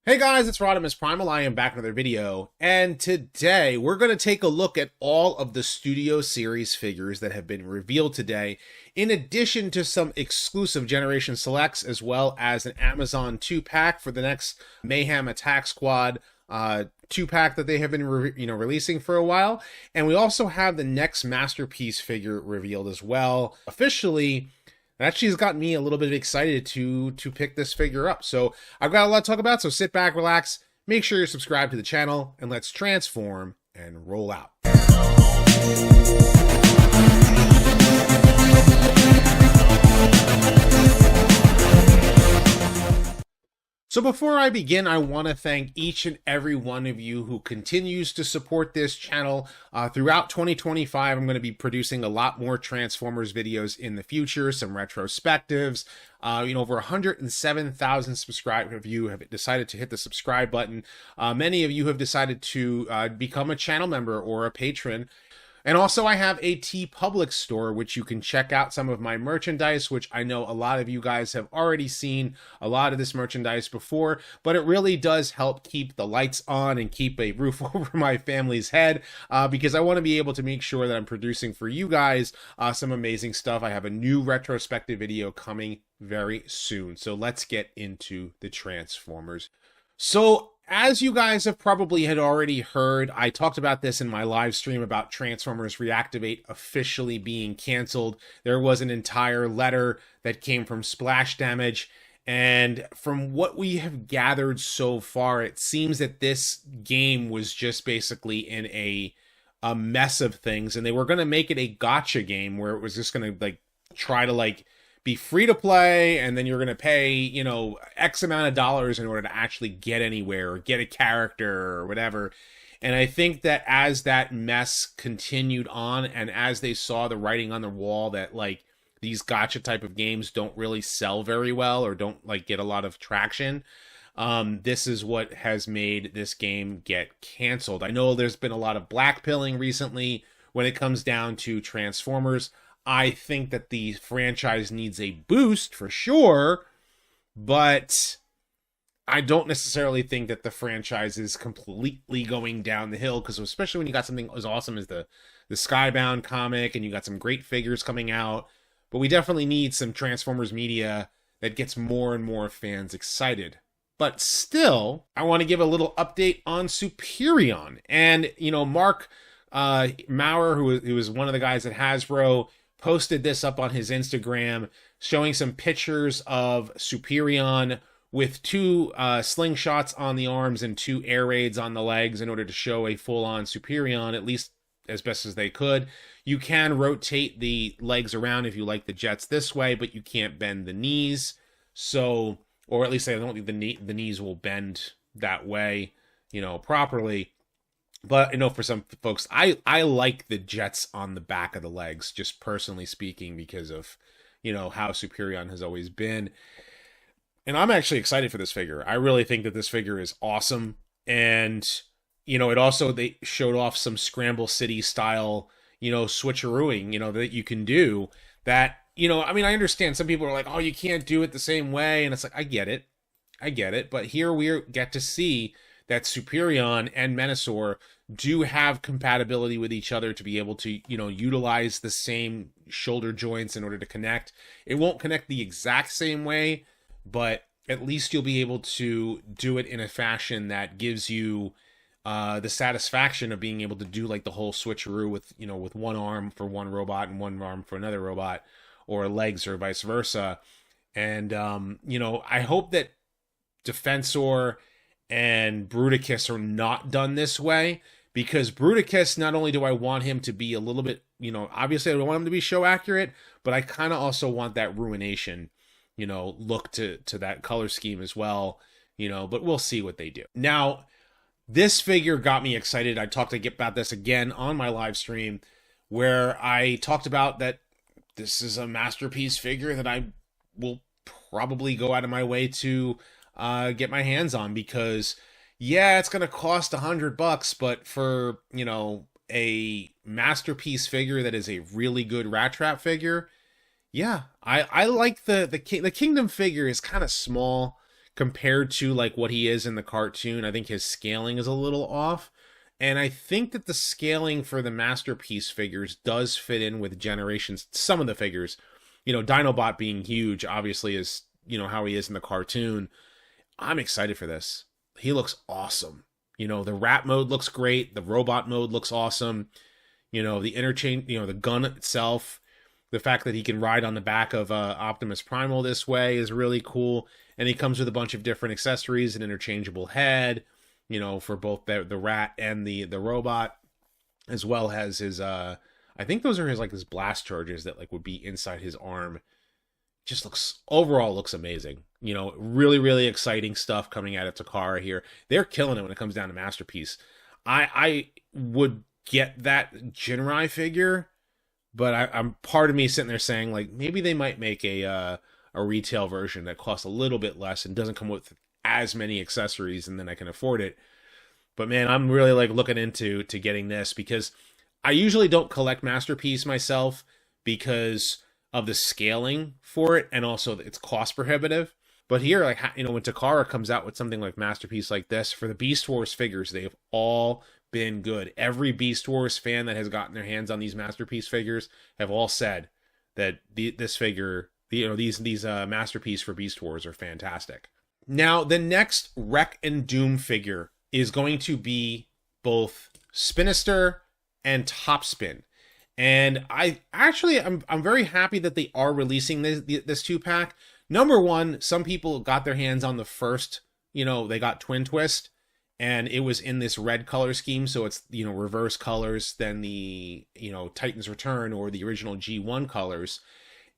Hey guys, it's RodimusPrimal. I am back with another video, and today we're going to take a look at all of the Studio Series figures that have been revealed today, in addition to some exclusive Generation Selects, as well as an Amazon 2-pack for the next Mayhem Attack Squad 2-pack that they have been releasing for a while. And we also have the next Masterpiece figure revealed as well, officially. That actually has gotten me a little bit excited to pick this figure up. So I've got a lot to talk about, so sit back, relax, make sure you're subscribed to the channel, and let's transform and roll out. So before I begin, I want to thank each and every one of you who continues to support this channel. Throughout 2025, I'm going to be producing a lot more Transformers videos in the future, some retrospectives. Over 107,000 subscribers of you have decided to hit the subscribe button. Many of you have decided to become a channel member or a patron. And also I have a TeePublic store, which you can check out some of my merchandise, which I know a lot of you guys have already seen a lot of this merchandise before, but it really does help keep the lights on and keep a roof over my family's head, because I want to be able to make sure that I'm producing for you guys some amazing stuff. I have a new retrospective video coming very soon. So let's get into the Transformers. So as you guys have probably had already heard, I talked about this in my live stream about Transformers Reactivate officially being canceled. There was an entire letter that came from Splash Damage, and from what we have gathered so far, it seems that this game was just basically in a mess of things, and they were going to make it a gotcha game where it was just going to try to be free to play, and then you're going to pay, X amount of dollars in order to actually get anywhere or get a character or whatever. And I think that as that mess continued on, and as they saw the writing on the wall that these gotcha type of games don't really sell very well or don't get a lot of traction, this is what has made this game get canceled. I know there's been a lot of blackpilling recently when it comes down to Transformers. I think that the franchise needs a boost for sure, but I don't necessarily think that the franchise is completely going down the hill, because especially when you got something as awesome as the Skybound comic and you got some great figures coming out, but we definitely need some Transformers media that gets more and more fans excited. But still, I want to give a little update on Superion. And, Mark Maurer, who was one of the guys at Hasbro, posted this up on his Instagram, showing some pictures of Superion with two slingshots on the arms and two air raids on the legs in order to show a full-on Superion, at least as best as they could. You can rotate the legs around if you like the jets this way, but you can't bend the knees. So, or at least I don't think the knees will bend that way, properly. But for some folks, I like the jets on the back of the legs, just personally speaking, because of, how Superion has always been. And I'm actually excited for this figure. I really think that this figure is awesome. And, it also, they showed off some Scramble City style, switcherooing, that you can do that, I understand some people are like, oh, you can't do it the same way. And it's like, I get it. But here we get to see that Superion and Menasor do have compatibility with each other to be able to, utilize the same shoulder joints in order to connect. It won't connect the exact same way, but at least you'll be able to do it in a fashion that gives you the satisfaction of being able to do the whole switcheroo with one arm for one robot and one arm for another robot, or legs or vice versa. And, I hope that Defensor and Bruticus are not done this way, because Bruticus, not only do I want him to be a little bit, obviously I don't want him to be show accurate, but I kind of also want that Ruination, look to that color scheme as well, but we'll see what they do. Now, this figure got me excited. I talked about this again on my live stream, where I talked about that this is a masterpiece figure that I will probably go out of my way to get my hands on, because it's going to cost $100, but for, a masterpiece figure that is a really good Rattrap figure, I like the Kingdom figure is kind of small compared to like what he is in the cartoon. I think his scaling is a little off. And I think that the scaling for the Masterpiece figures does fit in with Generations, some of the figures. You know, Dinobot being huge, obviously, is, you know, how he is in the cartoon. I'm excited for this. He looks awesome. You know, the rat mode looks great. The robot mode looks awesome. You know, the interchange, you know, the gun itself, the fact that he can ride on the back of Optimus Primal this way is really cool. And he comes with a bunch of different accessories, an interchangeable head, you know, for both the rat and the robot, as well as his, I think those are his, like, his blast charges that, like, would be inside his arm. Just looks, overall looks amazing. You know, really, really exciting stuff coming out of Takara here. They're killing it when it comes down to Masterpiece. I would get that Jinrai figure, but I'm part of me sitting there saying, like, maybe they might make a retail version that costs a little bit less and doesn't come with as many accessories, and then I can afford it. But man, I'm really like looking into getting this, because I usually don't collect Masterpiece myself because of the scaling for it, and also it's cost prohibitive. But here, like, you know, when Takara comes out with something like Masterpiece like this, for the Beast Wars figures, they've all been good. Every Beast Wars fan that has gotten their hands on these Masterpiece figures have all said that this figure, you know, these Masterpiece for Beast Wars are fantastic. Now, the next Wreck and Doom figure is going to be both Spinister and Topspin. And I'm very happy that they are releasing this 2-pack. Number one, some people got their hands on the first, you know, they got Twin Twist, and it was in this red color scheme, so it's, you know, reverse colors than the, you know, Titan's Return or the original G1 colors.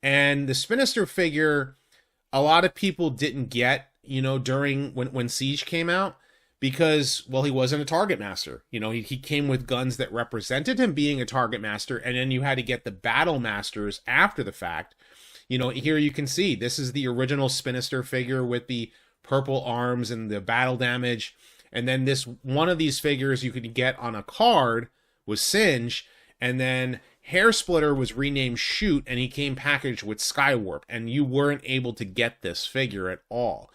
And the Spinister figure, a lot of people didn't get, you know, during when Siege came out, because, well, he wasn't a Target Master. You know, he came with guns that represented him being a Target Master, and then you had to get the Battle Masters after the fact. You know, here you can see, this is the original Spinister figure with the purple arms and the battle damage. And then this, one of these figures you could get on a card was Singe, and then Hair Splitter was renamed Shoot, and he came packaged with Skywarp, and you weren't able to get this figure at all.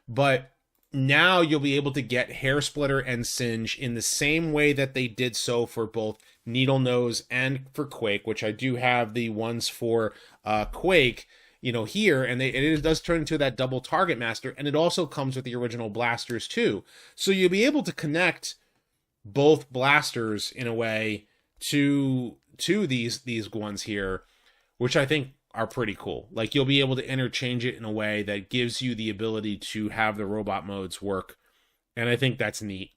But now you'll be able to get Hair Splitter and Singe in the same way that they did so for both Needle Nose and for Quake, which I do have the ones for Quake, you know, here, and it does turn into that double Target Master, and it also comes with the original blasters too. So you'll be able to connect both blasters in a way to these ones here, which I think are pretty cool. Like, you'll be able to interchange it in a way that gives you the ability to have the robot modes work, and I think that's neat.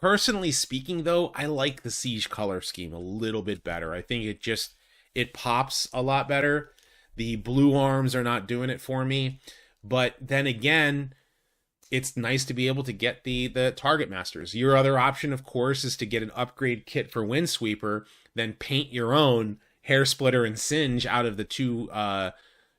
Personally speaking, though, I like the Siege color scheme a little bit better. I think it pops a lot better. The blue arms are not doing it for me, but then again, it's nice to be able to get the Target Masters. Your other option, of course, is to get an upgrade kit for Windsweeper, then paint your own Hair Splitter and Singe out of the two,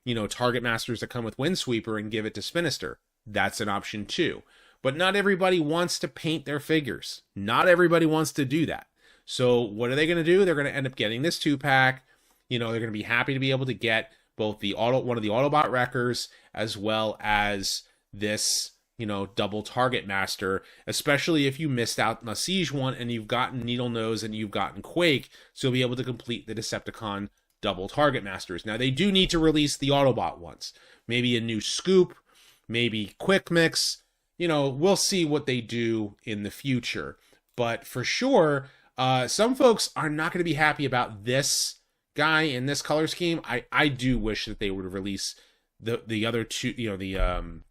you know, Target Masters that come with Windsweeper and give it to Spinister. That's an option too. But not everybody wants to paint their figures. Not everybody wants to do that. So what are they going to do? They're going to end up getting this 2-pack. You know, they're going to be happy to be able to get both one of the Autobot Wreckers, as well as this, you know, double Target Master, especially if you missed out on a Siege one and you've gotten Needle Nose and you've gotten Quake, so you'll be able to complete the Decepticon double Target Masters. Now, they do need to release the Autobot ones. Maybe a new Scoop, maybe Quick Mix. You know, we'll see what they do in the future. But for sure, some folks are not going to be happy about this guy in this color scheme. I do wish that they would release the other two, you know, the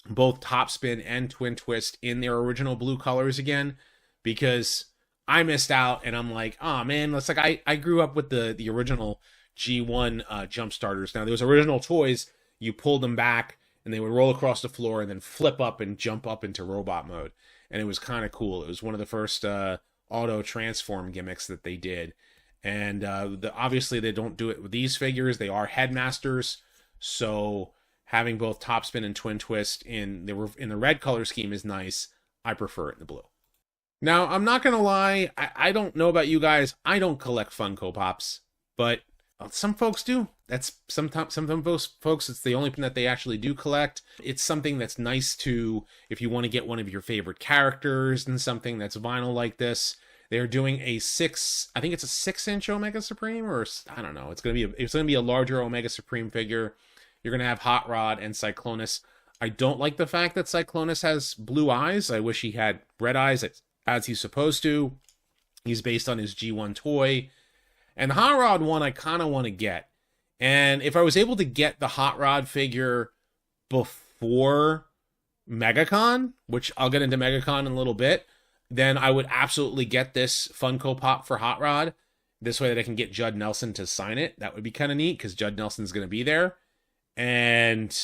both Topspin and Twin Twist in their original blue colors again, because I missed out, and I'm like, oh man, it's like I grew up with the original G1 jump starters. Now, those original toys, you pulled them back and they would roll across the floor and then flip up and jump up into robot mode, and it was kind of cool. It was one of the first auto transform gimmicks that they did. And obviously they don't do it with these figures. They are headmasters, so having both Topspin and Twin Twist in the red color scheme is nice. I prefer it in the blue. Now, I'm not gonna lie, I don't know about you guys. I don't collect Funko Pops, but some folks do. that's sometimes folks, it's the only thing that they actually do collect. It's something that's nice to, if you want to get one of your favorite characters and something that's vinyl like this. They're doing I think it's a 6-inch Omega Supreme, or I don't know. It's gonna be a larger Omega Supreme figure. You're gonna have Hot Rod and Cyclonus. I don't like the fact that Cyclonus has blue eyes. I wish he had red eyes as he's supposed to. He's based on his G1 toy. And the Hot Rod one I kind of want to get. And if I was able to get the Hot Rod figure before Megacon, which I'll get into Megacon in a little bit, then I would absolutely get this Funko Pop for Hot Rod. This way that I can get Judd Nelson to sign it. That would be kind of neat, because Judd Nelson's going to be there. And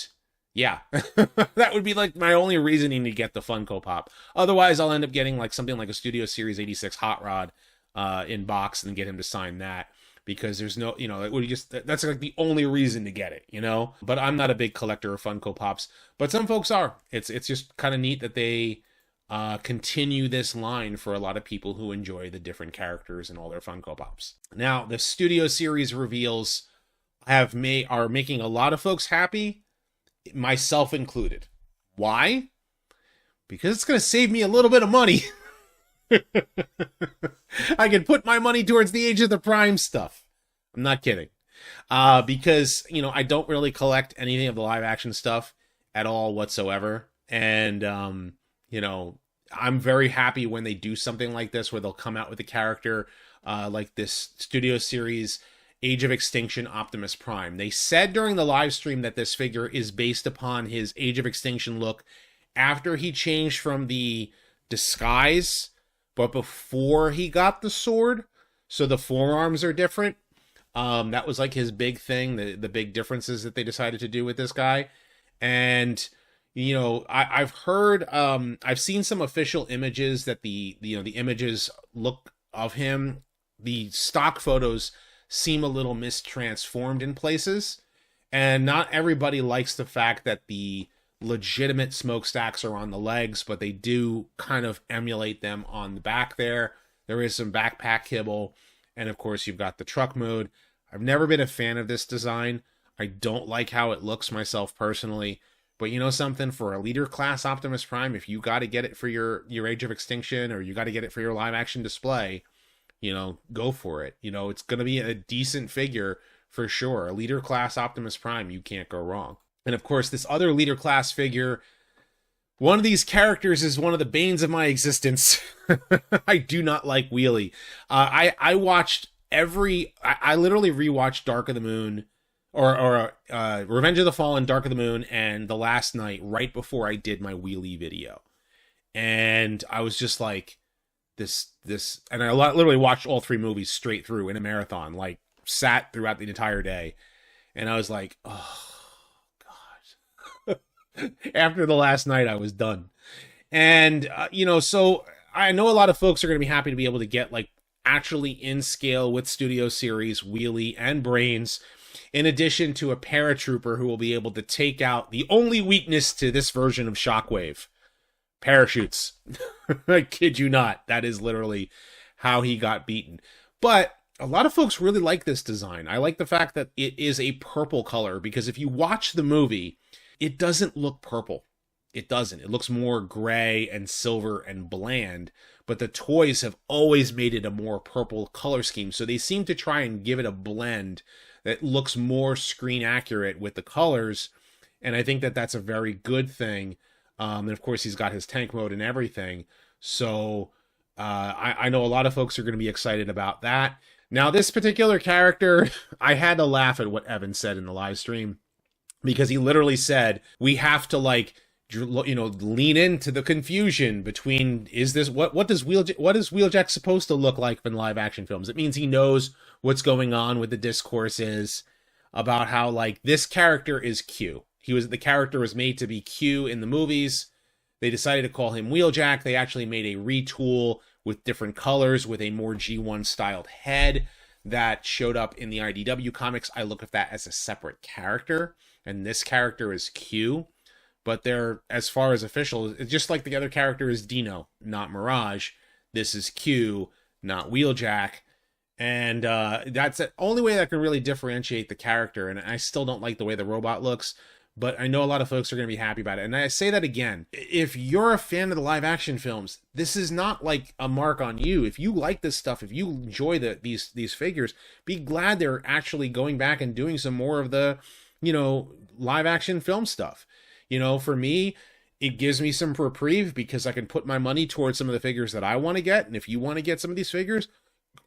yeah, that would be like my only reasoning to get the Funko Pop. Otherwise, I'll end up getting like something like a Studio Series 86 Hot Rod in box and get him to sign that, because there's no, it would that's like the only reason to get it, But I'm not a big collector of Funko Pops, but some folks are. It's just kind of neat that they continue this line for a lot of people who enjoy the different characters and all their Funko Pops. Now, the Studio Series reveals are making a lot of folks happy, myself included. Why? Because it's going to save me a little bit of money. I can put my money towards the Age of the Prime stuff. I'm not kidding. Because, I don't really collect anything of the live action stuff at all whatsoever. And, I'm very happy when they do something like this, where they'll come out with a character like this Studio Series Age of Extinction Optimus Prime. They said during the live stream that this figure is based upon his Age of Extinction look after he changed from the disguise, but before he got the sword. So the forearms are different. That was like his big thing, the big differences that they decided to do with this guy. And I've heard, I've seen some official images that the images look of him. The stock photos seem a little mistransformed in places, and not everybody likes the fact that the legitimate smokestacks are on the legs, but they do kind of emulate them on the back there. There is some backpack kibble, and of course you've got the truck mode. I've never been a fan of this design. I don't like how it looks myself personally. But something, for a leader class Optimus Prime, if you got to get it for your Age of Extinction, or you got to get it for your live action display, go for it. It's going to be a decent figure for sure. A leader class Optimus Prime, you can't go wrong. And of course, this other leader class figure, one of these characters is one of the banes of my existence. I do not like Wheelie. I watched I literally rewatched Dark of the Moon, or Revenge of the Fallen, Dark of the Moon, and The Last Night right before I did my Wheelie video. And I was just like, this, and I literally watched all 3 movies straight through in a marathon, like sat throughout the entire day. And I was like, oh, God. After The Last Night, I was done. And, so I know a lot of folks are going to be happy to be able to get like actually in scale with Studio Series Wheelie and Brains, in addition to a paratrooper who will be able to take out the only weakness to this version of Shockwave: parachutes. I kid you not. That is literally how he got beaten. But a lot of folks really like this design. I like the fact that it is a purple color, because if you watch the movie, it doesn't look purple. It doesn't. It looks more gray and silver and bland, but the toys have always made it a more purple color scheme. So they seem to try and give it a blend that looks more screen accurate with the colors. And I think that that's a very good thing. And of course, he's got his tank mode and everything. So I know a lot of folks are going to be excited about that. Now, this particular character, I had to laugh at what Evan said in the live stream, because he literally said, we have to lean into the confusion between, is this, what is Wheeljack supposed to look like in live action films? It means he knows what's going on with the discourses about how, like, this character is Q. The character was made to be Q in the movies. They decided to call him Wheeljack. They actually made a retool with different colors, with a more G1 styled head that showed up in the IDW comics. I look at that as a separate character, and this character is Q. But they're, as far as official, it's just like the other character is Dino, not Mirage. This is Q, not Wheeljack. And that's the only way that can really differentiate the character. And I still don't like the way the robot looks, but I know a lot of folks are going to be happy about it. And I say that again, if you're a fan of the live action films, this is not like a mark on you. If you like this stuff, if you enjoy these figures, be glad they're actually going back and doing some more of the, you know, live action film stuff. You know, for me, it gives me some reprieve because I can put my money towards some of the figures that I want to get. And if you want to get some of these figures,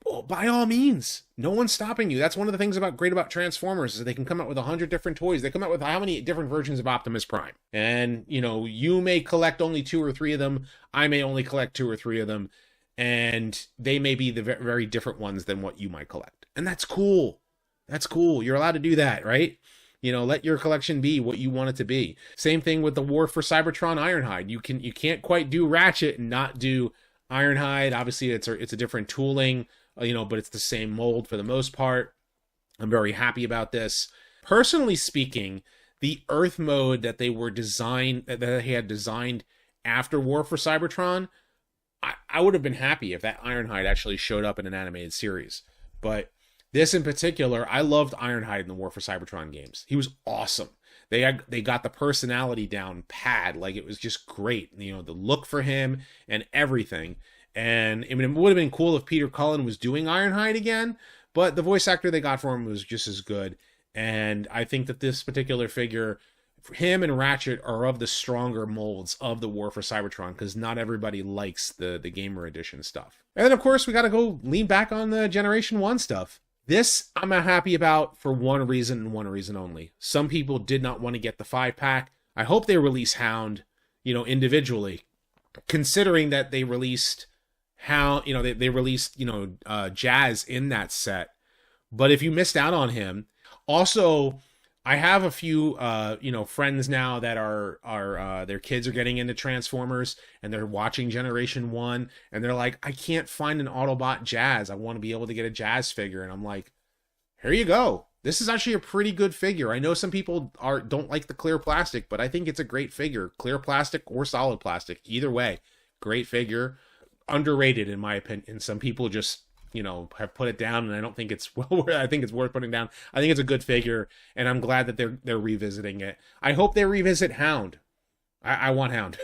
well, by all means, no one's stopping you. That's one of the things great about Transformers is they can come out with 100 different toys. They come out with how many different versions of Optimus Prime? And, you know, you may collect only 2 or 3 of them. I may only collect 2 or 3 of them. And they may be the very different ones than what you might collect. And that's cool. That's cool. You're allowed to do that, right? You know, let your collection be what you want it to be. Same thing with the War for Cybertron Ironhide. You can't quite do Ratchet and not do Ironhide. Obviously, it's a different tooling, you know, but it's the same mold for the most part. I'm very happy about this. Personally speaking, the Earth mode that they had designed after War for Cybertron, I would have been happy if that Ironhide actually showed up in an animated series. But this in particular, I loved Ironhide in the War for Cybertron games. He was awesome. They got the personality down pat, like it was just great. You know, the look for him and everything. And I mean, it would have been cool if Peter Cullen was doing Ironhide again, but the voice actor they got for him was just as good. And I think that this particular figure, him and Ratchet, are of the stronger molds of the War for Cybertron, because not everybody likes the Gamer Edition stuff. And then, of course, we got to go lean back on the Generation 1 stuff. This I'm happy about for one reason and one reason only. Some people did not want to get the 5-pack. I hope they release Hound, you know, individually, considering that they released Hound, you know, they released, you know, Jazz in that set. But if you missed out on him, also, I have a few, you know, friends now that are their kids are getting into Transformers and they're watching Generation 1 and they're like, I can't find an Autobot Jazz. I want to be able to get a Jazz figure. And I'm like, here you go. This is actually a pretty good figure. I know some people don't like the clear plastic, but I think it's a great figure. Clear plastic or solid plastic. Either way, great figure. Underrated in my opinion. Some people just, you know, have put it down, and I don't think it's I think it's worth putting down. I think it's a good figure, and I'm glad that they're revisiting it. I hope they revisit Hound. I want Hound.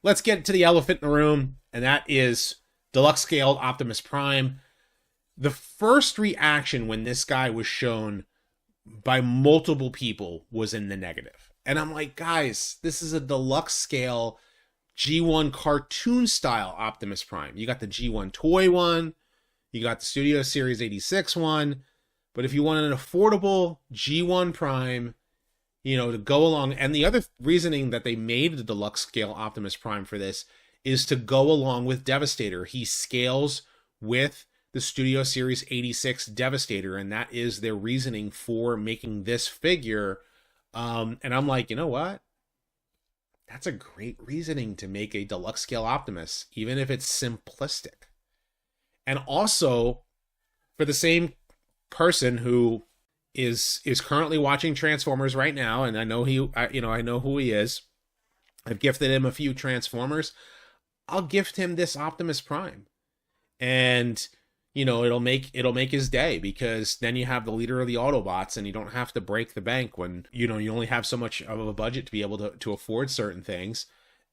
Let's get to the elephant in the room, and that is deluxe scaled Optimus Prime. The first reaction when this guy was shown by multiple people was in the negative. And I'm like, guys, this is a deluxe scale G1 cartoon style Optimus Prime. You got the G1 toy one, you got the Studio Series 86 one, but if you want an affordable G1 Prime, you know, to go along, and the other reasoning that they made the deluxe scale Optimus Prime for this is to go along with Devastator. He scales with the Studio Series 86 Devastator, and that is their reasoning for making this figure. And I'm like, you know what? That's a great reasoning to make a deluxe scale Optimus, even if it's simplistic. And also, for the same person who is currently watching Transformers right now, and I know I know who he is. I've gifted him a few Transformers. I'll gift him this Optimus Prime, and you know, it'll make his day, because then you have the leader of the Autobots, and you don't have to break the bank when, you know, you only have so much of a budget to be able to afford certain things.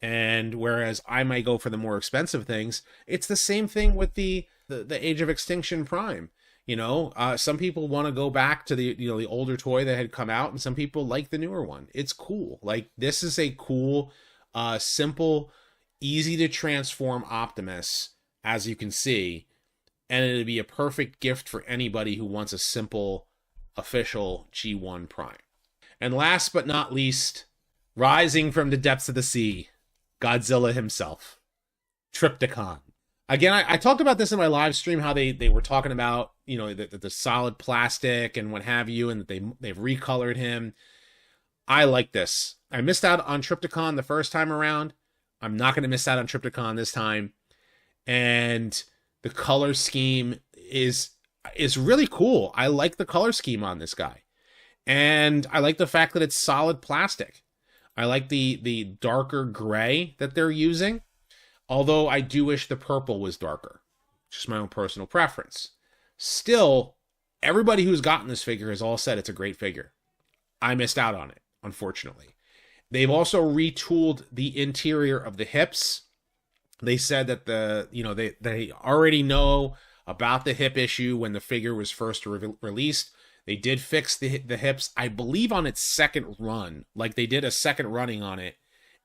And whereas I might go for the more expensive things, it's the same thing with the Age of Extinction Prime. You know, some people want to go back to the older toy that had come out, and some people like the newer one. It's cool. Like, this is a cool, simple, easy to transform Optimus, as you can see. And it'd be a perfect gift for anybody who wants a simple, official G1 Prime. And last but not least, rising from the depths of the sea, Godzilla himself, Trypticon. Again, I talked about this in my live stream, how they were talking about, you know, the solid plastic and what have you, and that they've recolored him. I like this. I missed out on Trypticon the first time around. I'm not going to miss out on Trypticon this time. And the color scheme is really cool. I like the color scheme on this guy. And I like the fact that it's solid plastic. I like the darker gray that they're using. Although I do wish the purple was darker. Just my own personal preference. Still, everybody who's gotten this figure has all said it's a great figure. I missed out on it, unfortunately. They've also retooled the interior of the hips. They said that they already know about the hip issue when the figure was first released. They did fix the hips, I believe, on its second run. Like, they did a second running on it.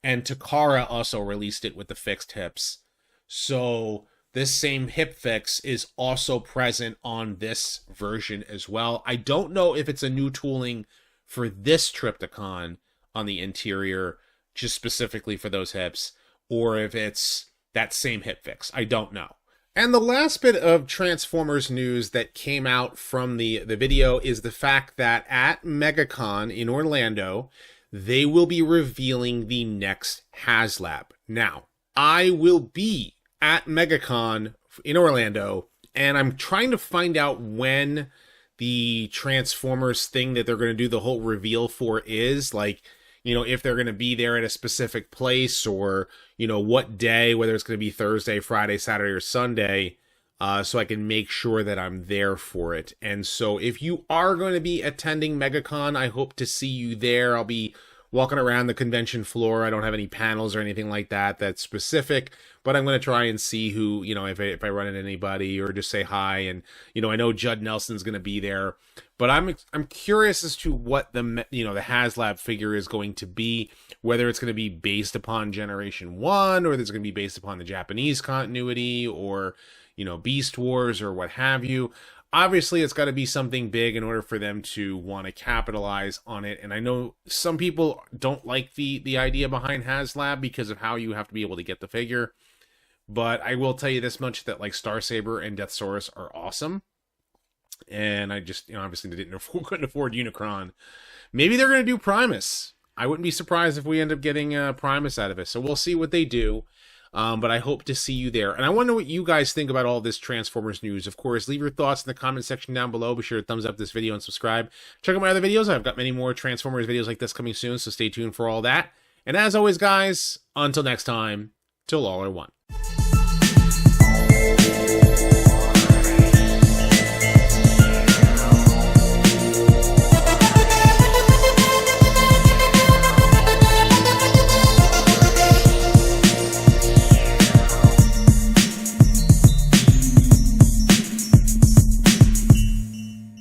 And Takara also released it with the fixed hips. So this same hip fix is also present on this version as well. I don't know if it's a new tooling for this Trypticon on the interior, just specifically for those hips, or if it's that same hip fix. I don't know. And the last bit of Transformers news that came out from the video is the fact that at Megacon in Orlando, they will be revealing the next Haslab. Now, I will be at Megacon in Orlando, and I'm trying to find out when the Transformers thing that they're going to do the whole reveal for is. Like, if they're going to be there at a specific place, or, what day, whether it's going to be Thursday, Friday, Saturday, or Sunday, so I can make sure that I'm there for it. And so if you are going to be attending Megacon, I hope to see you there. I'll be walking around the convention floor. I don't have any panels or anything like that that's specific, but I'm going to try and see who, if I run into anybody, or just say hi. And, I know Judd Nelson's going to be there, but I'm curious as to what the Haslab figure is going to be, whether it's going to be based upon Generation 1, or whether it's going to be based upon the Japanese continuity, or, Beast Wars, or what have you. Obviously, it's got to be something big in order for them to want to capitalize on it. And I know some people don't like the idea behind Haslab because of how you have to be able to get the figure. But I will tell you this much, that like Starsaber and Deathsaurus are awesome. And I just, obviously couldn't afford Unicron. Maybe they're going to do Primus. I wouldn't be surprised if we end up getting Primus out of it. So we'll see what they do. But I hope to see you there. And I wonder what you guys think about all this Transformers news. Of course, leave your thoughts in the comment section down below. Be sure to thumbs up this video and subscribe. Check out my other videos. I've got many more Transformers videos like this coming soon, so stay tuned for all that. And as always, guys, until next time, till all are one.